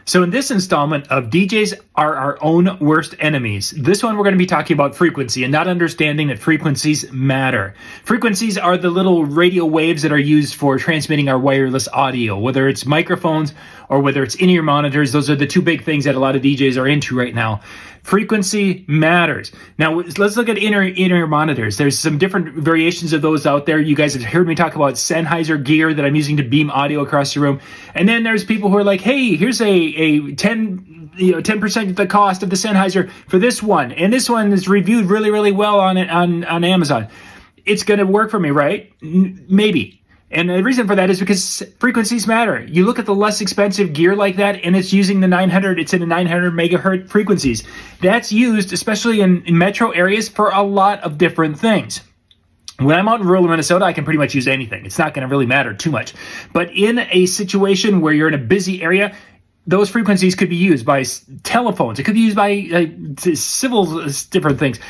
So in this installment of DJs are our own worst enemies, this one we're going to be talking about frequency and not understanding that frequencies matter. Frequencies are the little radio waves that are used for transmitting our wireless audio, whether it's microphones or whether it's in-ear monitors. Those are the two big things that a lot of DJs are into right now. Frequency matters. Now, let's look at in-ear monitors. There's some different variations of those out there. You guys have heard me talk about Sennheiser gear that I'm using to beam audio across the room. And then there's people who are like, hey, here's a 10% of the cost of the Sennheiser for this one. And this one is reviewed really, really well on Amazon. It's going to work for me, right? Maybe. And the reason for that is because frequencies matter. You look at the less expensive gear like that, and it's using the 900, it's in the 900 megahertz frequencies. That's used, especially in metro areas, for a lot of different things. When I'm out in rural Minnesota, I can pretty much use anything. It's not going to really matter too much. But in a situation where you're in a busy area, those frequencies could be used by telephones. It could be used by civil different things.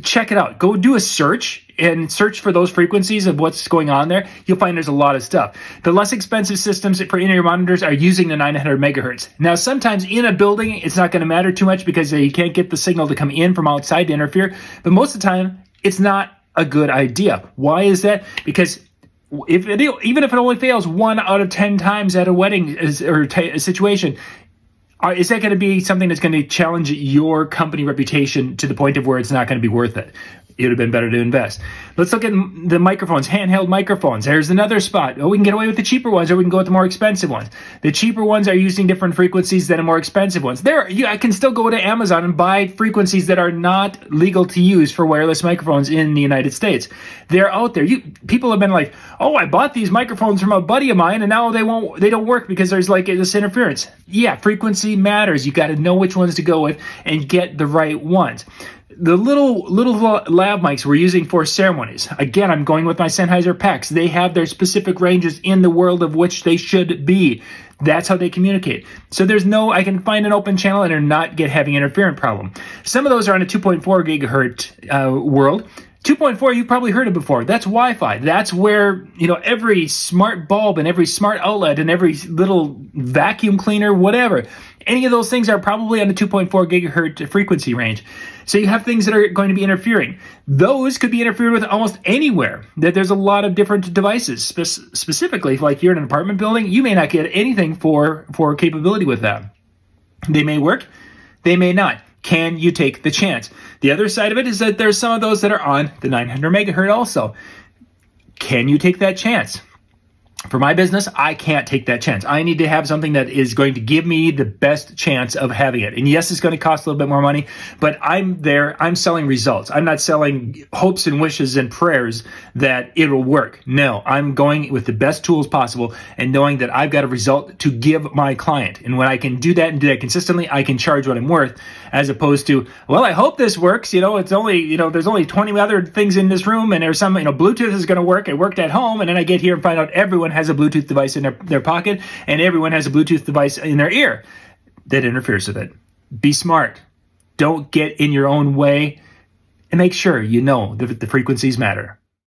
Check it out. Go do a search and search for those frequencies of what's going on there. You'll find there's a lot of stuff. The less expensive systems for in-ear monitors are using the 900 megahertz. Now, sometimes in a building, it's not going to matter too much because you can't get the signal to come in from outside to interfere. But most of the time, it's not a good idea. Why is that? Because even if it only fails 1 out of 10 times at a wedding or a situation, is that going to be something that's going to challenge your company reputation to the point of where it's not going to be worth it? It would have been better to invest. Let's look at the microphones, handheld microphones. There's another spot. We can get away with the cheaper ones, or we can go with the more expensive ones. The cheaper ones are using different frequencies than the more expensive ones. I can still go to Amazon and buy frequencies that are not legal to use for wireless microphones in the United States. They're out there. People have been like, oh, I bought these microphones from a buddy of mine, and now they don't work because there's like this interference. Yeah, frequency matters. You got to know which ones to go with and get the right ones. The little lav mics we're using for ceremonies. Again, I'm going with my Sennheiser PACs. They have their specific ranges in the world of which they should be. That's how they communicate. So I can find an open channel and not having an interference problem. Some of those are on a 2.4 gigahertz world. 2.4, you've probably heard of before. That's Wi-Fi. That's where, every smart bulb and every smart outlet and every little vacuum cleaner, whatever, any of those things are probably on the 2.4 gigahertz frequency range. So you have things that are going to be interfering. Those could be interfered with almost anywhere. There's a lot of different devices. Specifically, like you're in an apartment building, you may not get anything for capability with that. They may work, they may not. Can you take the chance? The other side of it is that there's some of those that are on the 900 megahertz also. Can you take that chance? For my business, I can't take that chance. I need to have something that is going to give me the best chance of having it. And yes, it's going to cost a little bit more money, but I'm selling results. I'm not selling hopes and wishes and prayers that it'll work. No, I'm going with the best tools possible and knowing that I've got a result to give my client. And when I can do that and do that consistently, I can charge what I'm worth, as opposed to, well, I hope this works. It's only, there's only 20 other things in this room and there's some, Bluetooth is going to work. It worked at home. And then I get here and find out everyone has a Bluetooth device in their pocket and everyone has a Bluetooth device in their ear that interferes with it. Be smart. Don't get in your own way and make sure you know that the frequencies matter.